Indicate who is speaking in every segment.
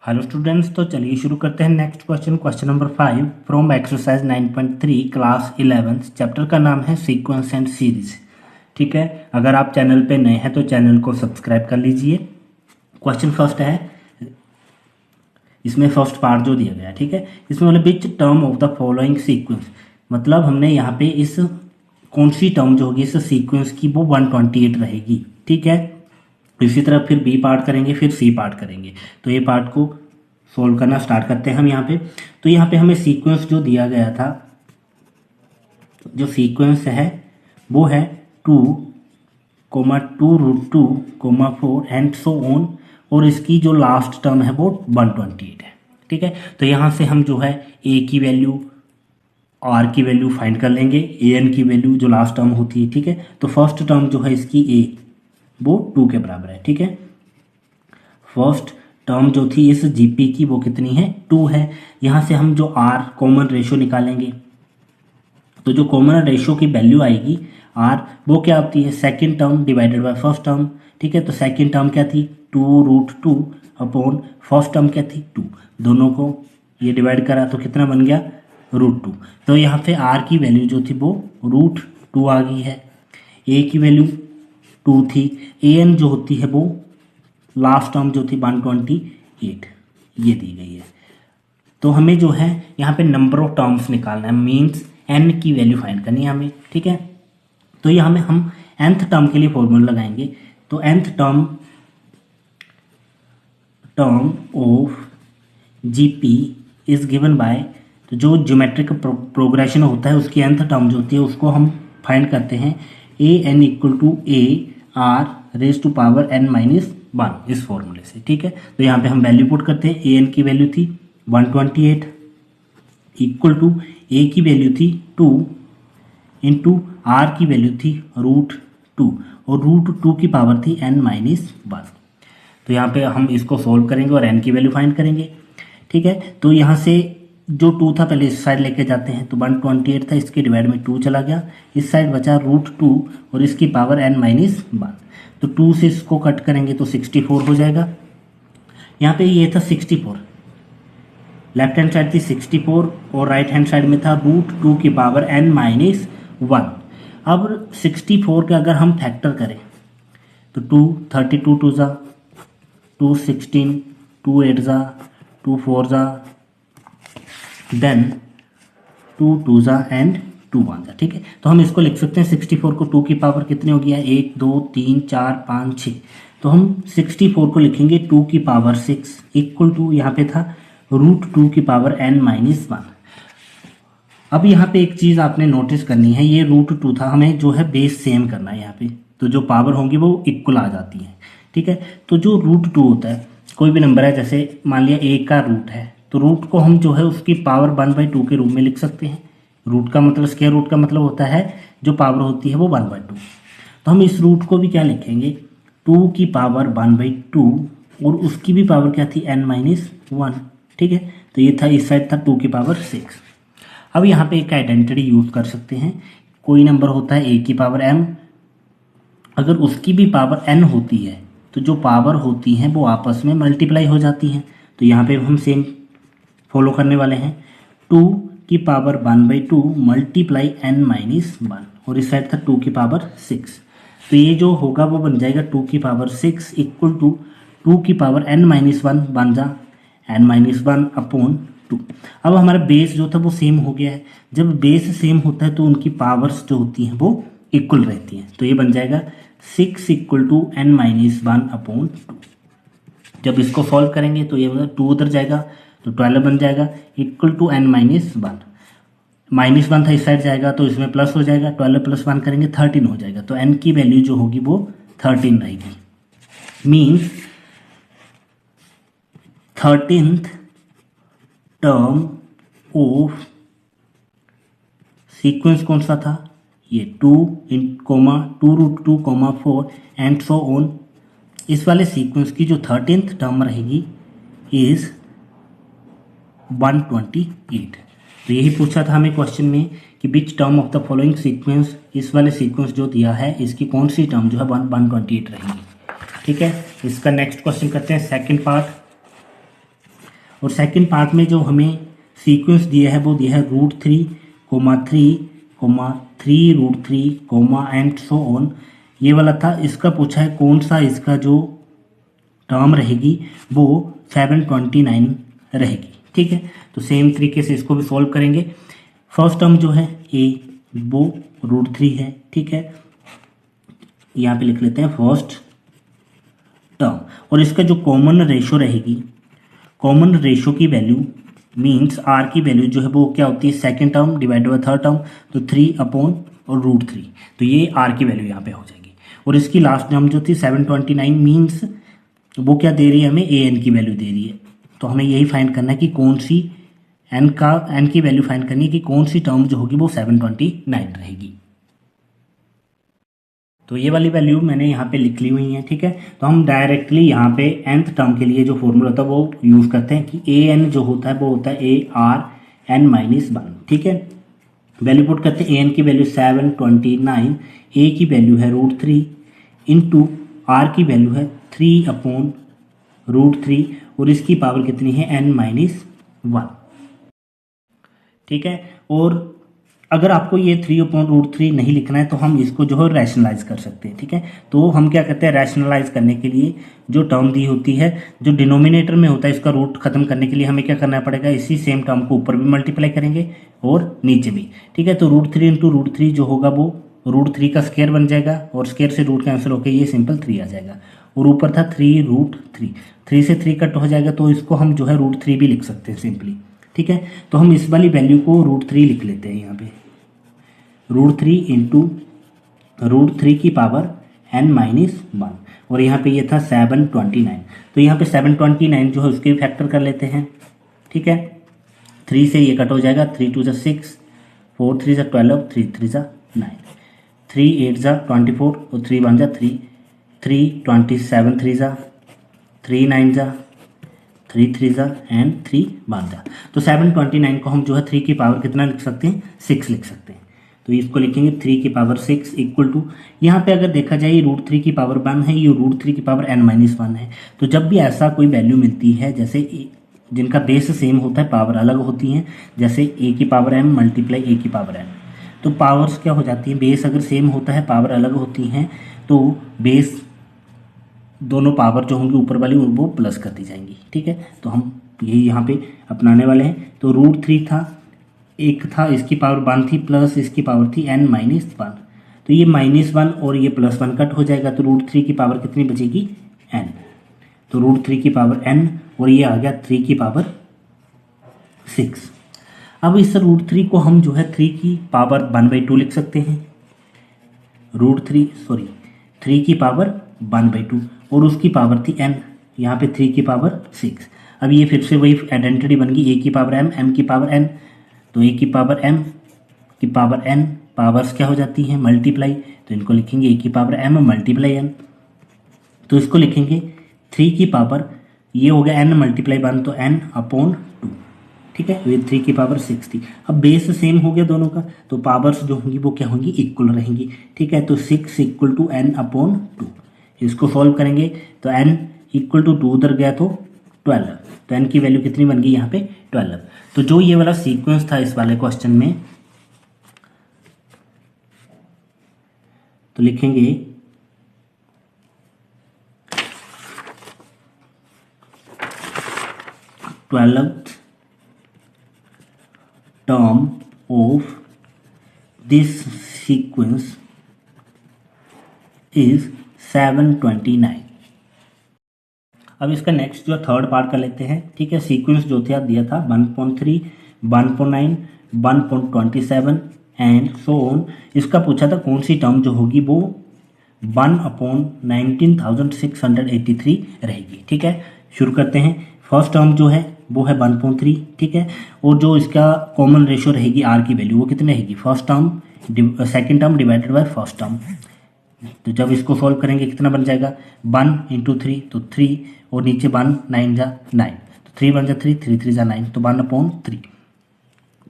Speaker 1: Hello students, तो चलिए शुरू करते हैं next question number 5 from exercise 9.3 class 11 chapter का नाम है सीक्वेंस एंड सीरीज। ठीक है, अगर आप चैनल पे नए हैं तो चैनल को सब्सक्राइब कर लीजिए। क्वेश्चन फर्स्ट है, इसमें फर्स्ट पार्ट जो दिया गया है, ठीक है, इसमें बोले which term of the following sequence, मतलब हमने यहाँ पे इस कौन सी टर्म जो होगी इस सीक्वेंस की वो 128 रहेगी। ठीक है, इसी तरह फिर बी पार्ट करेंगे, फिर सी पार्ट करेंगे। तो ये पार्ट को सोल्व करना स्टार्ट करते हैं हम यहाँ पे। तो यहाँ पे हमें सीक्वेंस जो दिया गया था, जो सीक्वेंस है वो है 2, 2√2, 4 एंड सो ऑन, और इसकी जो लास्ट टर्म है वो 128 है। ठीक है, तो यहाँ से हम जो है ए की वैल्यू, आर की वैल्यू फाइंड कर लेंगे, ए एन की वैल्यू जो लास्ट टर्म होती है। ठीक है, तो फर्स्ट टर्म जो है इसकी ए वो 2 के बराबर है। ठीक है, फर्स्ट टर्म जो थी इस जीपी की वो कितनी है, 2 है। यहाँ से हम जो आर कॉमन रेशो निकालेंगे, तो जो कॉमन रेशो की वैल्यू आएगी आर, वो क्या होती है, second term divided by first term. ठीक है, तो सेकंड टर्म क्या थी 2√2 अपॉन फर्स्ट टर्म क्या थी 2, दोनों को ये डिवाइड करा तो कितना बन गया √2। तो यहाँ पे आर की वैल्यू जो थी वो √2 आ गई है, ए की वैल्यू 2 थी, ए एन जो होती है वो लास्ट टर्म जो थी 128 ये दी गई है। तो हमें जो है यहाँ पे नंबर ऑफ टर्म्स निकालना है, मींस एन की वैल्यू फाइंड करनी है हमें। ठीक है, तो यहाँ में हम nth टर्म के लिए फॉर्मूला लगाएंगे। तो nth term of GP is given by, तो जो ज्योमेट्रिक प्रोग्रेशन होता है उसकी nth टर्म जो होती है उसको हम फाइंड करते हैं A N equal to A R raise to power n minus 1 इस फॉर्मूले से। ठीक है, तो यहाँ पे हम वैल्यू पुट करते हैं, ए एन की वैल्यू थी 128 इक्वल टू ए की वैल्यू थी 2 इंटू आर की वैल्यू थी √2 और √2 की पावर थी n माइनस 1। तो यहाँ पे हम इसको सोल्व करेंगे और n की वैल्यू फाइंड करेंगे। ठीक है, तो यहाँ से जो 2 था पहले इस साइड लेके जाते हैं, तो 128 था, इसके डिवाइड में 2 चला गया, इस साइड बचा √2 और इसकी पावर n माइनस 1। तो 2 से इसको कट करेंगे तो 64 हो जाएगा। यहाँ पे ये था 64, लेफ्ट हैंड साइड थी 64 और राइट हैंड साइड में था √2 की पावर n माइनस 1। अब 64 का अगर हम फैक्टर करें तो 2 32 2 जा 2 16 2 8 जा 2 4 जा देन 2 2 जा एंड 2 1 जा। ठीक है, तो हम इसको लिख सकते हैं 64 को 2 की पावर कितनी हो गया 1 2 3 4 5 6, तो हम 64 को लिखेंगे 2 की पावर 6 इक्वल टू यहाँ पे था √2 की पावर n माइनस 1। अब यहाँ पे एक चीज़ आपने नोटिस करनी है, ये √2 था, हमें जो है बेस सेम करना है यहाँ पे, तो जो पावर होंगी वो इक्वल आ जाती है। ठीक है, तो जो √2 होता है, कोई भी नंबर है, जैसे मान लिया a का रूट है, तो रूट को हम जो है उसकी पावर 1/2 के रूप में लिख सकते हैं। रूट का मतलब स्क्वायर रूट का मतलब होता है जो पावर होती है वो 1/2। तो हम इस रूट को भी क्या लिखेंगे 2 की पावर 1/2 और उसकी भी पावर क्या थी n माइनस 1। ठीक है, तो ये था, इस साइड था 2 की पावर 6। अब यहाँ पे एक आइडेंटिटी यूज कर सकते हैं, कोई नंबर होता है a की पावर m, अगर उसकी भी पावर n होती है तो जो पावर होती हैं वो आपस में मल्टीप्लाई हो जाती हैं। तो यहाँ पे हम सेम फॉलो करने वाले हैं, 2 की पावर 1/2 मल्टीप्लाई n माइनस 1 और इस साइड था 2 की पावर 6। तो ये जो होगा वो बन जाएगा 2 की पावर 6 इक्वल टू 2 की पावर n माइनस 1 बन जा n माइनस 1 अपॉन 2। अब हमारा बेस जो था वो सेम हो गया है, जब बेस सेम होता है तो उनकी पावर्स जो होती हैं वो इक्वल रहती हैं। तो ये बन जाएगा 6 equal to n minus 1 upon 2। जब इसको सॉल्व करेंगे तो ये मतलब 2 उधर जाएगा तो 12 बन जाएगा equal to n minus 1, minus 1 था इस साइड जाएगा तो इसमें प्लस हो जाएगा, 12 प्लस 1 करेंगे 13 हो जाएगा। तो n की वैल्यू जो होगी वो 13 रहेगी, means 13th term of sequence कौन सा था, ये 2 2√2 4 एंड सो ऑन, इस वाले सीक्वेंस की जो 13th टर्म रहेगी इज 128। तो यही पूछा था हमें क्वेश्चन में कि which term of the following sequence, इस वाले सीक्वेंस जो दिया है इसकी कौन सी टर्म जो है 128 रहेगी। ठीक है, इसका नेक्स्ट क्वेश्चन करते हैं सेकंड पार्ट। और सेकंड पार्ट में जो हमें सीक्वेंस दिया है वो दिया है √3, 3, √3, एंड सो ऑन, ये वाला था। इसका पूछा है कौन सा इसका जो टर्म रहेगी वो 729 रहेगी। ठीक है, तो सेम तरीके से इसको भी सॉल्व करेंगे। फर्स्ट टर्म जो है ए वो √3 है। ठीक है, यहाँ पे लिख लेते हैं फर्स्ट टर्म, और इसका जो कॉमन रेशो रहेगी, कॉमन रेशो की वैल्यू मींस आर की वैल्यू जो है वो क्या होती है, second term divided by third term, तो 3 अपॉन और √3, तो ये आर की वैल्यू यहाँ पे हो जाएगी। और इसकी लास्ट टर्म जो थी 729 मींस वो क्या दे रही है हमें, ए एन की वैल्यू दे रही है। तो हमें यही फाइंड करना है कि कौन सी एन की वैल्यू फाइंड करनी है कि कौन सी टर्म जो होगी वो 729 रहेगी। तो ये वाली वैल्यू मैंने यहाँ पे लिख ली हुई है। ठीक है, तो हम डायरेक्टली यहाँ पे nth टर्म के लिए जो फॉर्मूला होता है वो यूज़ करते हैं कि ए एन जो होता है वो होता है ए आर एन माइनस 1। ठीक है, वैल्यू पुट करते हैं, ए एन की वैल्यू 729, ए की वैल्यू है √3 इंटू आर की वैल्यू है 3 अपॉन √3, और इसकी पावर कितनी है n-1। ठीक है, और अगर आपको ये 3 अपॉन √3 नहीं लिखना है तो हम इसको जो है रैशनलाइज कर सकते हैं। ठीक है, तो हम क्या करते हैं, रैशनलाइज करने के लिए जो टर्म दी होती है, जो डिनोमिनेटर में होता है, इसका रूट खत्म करने के लिए हमें क्या करना पड़ेगा, इसी सेम टर्म को ऊपर भी मल्टीप्लाई करेंगे और नीचे भी। ठीक है, तो √3 इंटू √3 जो होगा वो √3 का स्क्वायर बन जाएगा, और स्क्वायर से रूट कैंसिल होकर ये सिंपल 3 आ जाएगा। और ऊपर था 3√3, 3 से 3 कट हो जाएगा, तो इसको हम जो है √3 भी लिख सकते हैं सिंपली। ठीक है, तो हम इस वाली वैल्यू को √3 लिख लेते हैं यहाँ पे, √3 इंटू √3 की पावर n-1, और यहाँ पे ये था 729, तो यहाँ पे 729 जो है उसके फैक्टर कर लेते हैं। ठीक है, 3 से ये कट हो जाएगा, 3 2 6, 4 3 12, 3 3 9, 3 8 24, और 3 1 3, 3 27 3 3 9 3 3 एंड 3 1। तो 729 को हम जो है 3 की पावर कितना लिख सकते हैं, 6 लिख सकते हैं। तो इसको लिखेंगे 3 की पावर 6 इक्वल टू, यहाँ पे अगर देखा जाए √3 की पावर 1 है, ये √3 की पावर n-1 है। तो जब भी ऐसा कोई वैल्यू मिलती है जैसे जिनका बेस सेम होता है पावर अलग होती हैं, जैसे a की पावर m मल्टीप्लाई a की पावर n, तो पावर्स क्या हो जाती हैं, बेस अगर सेम होता है पावर अलग होती हैं, तो बेस दोनों पावर जो होंगी ऊपर वाली वो प्लस कर दी जाएंगी। ठीक है, तो हम यही यहाँ पे अपनाने वाले हैं। तो √3 था, एक था इसकी पावर 1 थी, प्लस इसकी पावर थी n-1, तो ये -1 और ये +1 कट हो जाएगा, तो √3 की पावर कितनी बचेगी, n, तो √3 की पावर n, और ये आ गया 3 की पावर 6। अब इस √3 को हम जो है 3 की पावर 1/2 लिख सकते हैं, 3 की पावर 1/2, और उसकी पावर थी n, यहाँ पे 3 की पावर 6। अब ये फिर से वही आइडेंटिटी बन गई, a की पावर m की पावर n, तो a की पावर m की पावर n, पावर्स क्या हो जाती हैं, मल्टीप्लाई, तो इनको लिखेंगे a की पावर m मल्टीप्लाई n, तो इसको लिखेंगे 3 की पावर, ये हो गया n मल्टीप्लाई 1, तो n अपॉन 2। ठीक है, ये 3 की पावर 6 थी। अब बेस सेम हो गया दोनों का, तो पावर्स जो होंगी वो क्या होंगी, इक्वल रहेंगी। ठीक है, तो 6 इक्वल टू n अपॉन 2, इसको सॉल्व करेंगे तो n इक्वल टू 2 उधर गया तो 12, तो n की वैल्यू कितनी बन गई यहाँ पे 12। तो जो ये वाला सीक्वेंस था इस वाले क्वेश्चन में, तो लिखेंगे 12th term of this sequence is 729। अब इसका नेक्स्ट जो थर्ड पार्ट कर लेते हैं। ठीक है, सीक्वेंस जो था दिया था 1.3, 1.9, 1.27 एंड सो ऑन। इसका पूछा था कौन सी टर्म जो होगी वो 1/19,683 रहेगी। ठीक है, शुरू करते हैं। फर्स्ट टर्म जो है वो है 1.3। ठीक है, और जो इसका कॉमन रेशियो रहेगी आर की वैल्यू वो कितनी रहेगी, first term second term divided by first term. तो जब इसको सॉल्व करेंगे कितना बन जाएगा, 1 इंटू 3 तो 3, और नीचे 1 9 जा 9, तो 3 1 जा 3, 3 3 जा 9, तो 1/3।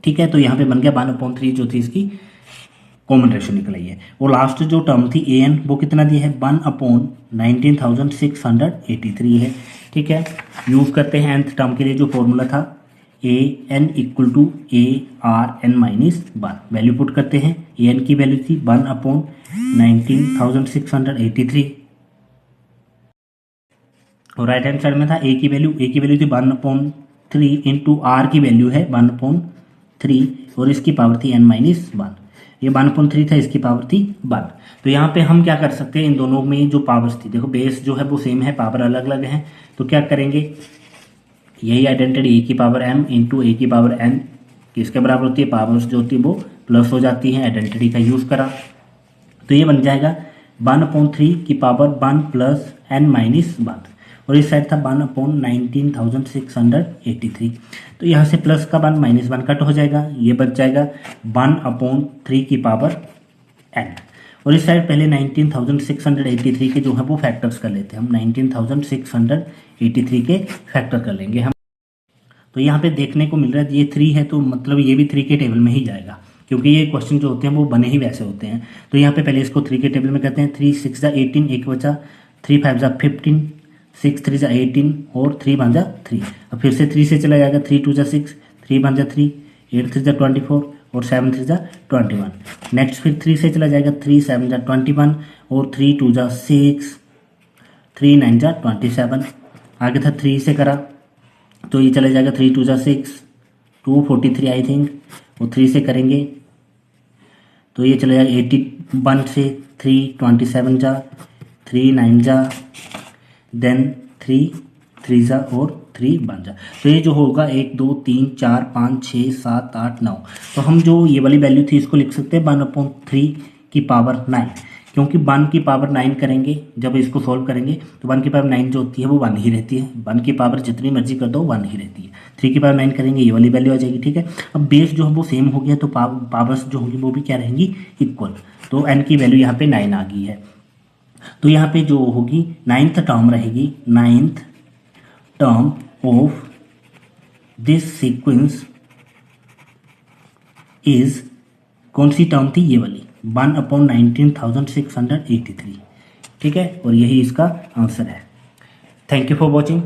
Speaker 1: ठीक है, तो यहाँ पे बन गया 1/3 जो थी इसकी कॉमन रेशियो निकल आई है। और लास्ट जो टर्म थी ए एन वो कितना दिया है 1/19,683 है। ठीक है, यूज़ करते हैं nth टर्म के लिए जो फॉर्मूला था A N equal to A R N minus 1। Value put करते हैं, ए एन की वैल्यू थी 1/19,683 और राइट हैंड साइड में था ए की वैल्यू थी 1/3 इंटू आर की वैल्यू है 1/3 और इसकी पावर थी n-1। ये 1/3 था, इसकी पावर थी 1। तो यहाँ पे हम क्या कर सकते हैं, इन दोनों में जो पावर्स थी, देखो बेस जो है वो सेम है, पावर अलग अलग है, तो क्या करेंगे, यही आइडेंटिटी ए की पावर m इंटू ए की पावर n किसके बराबर होती है, पावर्स जो होती है वो प्लस हो जाती है, आइडेंटिटी का यूज़ करा तो ये बन जाएगा 1/3 की पावर 1 प्लस n-1 और इस साइड था 1/19,683। तो यहाँ से प्लस का 1 माइनस 1 कट हो जाएगा, ये बच जाएगा 1/3 की पावर n। और इस साइड पहले 19,683 के जो है वो फैक्टर्स कर लेते हैं हम, 19,683 के फैक्टर कर लेंगे हम। तो यहाँ पे देखने को मिल रहा है ये 3 है, तो मतलब ये भी 3 के टेबल में ही जाएगा, क्योंकि ये क्वेश्चन जो होते हैं वो बने ही वैसे होते हैं। तो यहाँ पे पहले इसको 3 के टेबल में करते हैं। 3 6 जा 18, एक बचा, 3 5 जा 15, 6 3 जा 18 और 3 5 जा 3। अब फिर से 3 से चला जाएगा, 3 2 जा 6, 3 5 जा 3, 8 3 जा 24 और 7 3 जा 21। नेक्स्ट फिर 3 से चला जाएगा, 3 7 जा 21 और 3 2 जा 6, 3 9 जा 27। आगे था 3 से करा तो ये चला जाएगा 3 2 जा 6, 243 आई थिंक, और 3 से करेंगे तो ये चला जाएगा 81 से 3 27 जा, 3 9 जा, देन 3 3 जा और 3 बन जा। तो ये जो होगा 1 2 3 4 5 6 7 8 9। तो हम जो ये वाली वैल्यू थी इसको लिख सकते हैं 1/3 की पावर 9, क्योंकि 1 की पावर 9 करेंगे जब इसको सॉल्व करेंगे तो 1 की पावर 9 जो होती है वो 1 ही रहती है। 1 की पावर जितनी मर्जी कर दो 1 ही रहती है। 3 की पावर 9 करेंगे ये वाली वैल्यू आ जाएगी। ठीक है, अब बेस जो है वो सेम हो गया तो पावर्स जो होंगी वो भी क्या रहेंगी, इक्वल। तो n की वैल्यू यहाँ पे 9 आ गई है। तो यहाँ पे जो होगी 9th टर्म रहेगी, 9th term of this sequence is, कौन सी टर्म थी, ये वाली 1/19,683। ठीक है, और यही इसका आंसर है। Thank you for watching.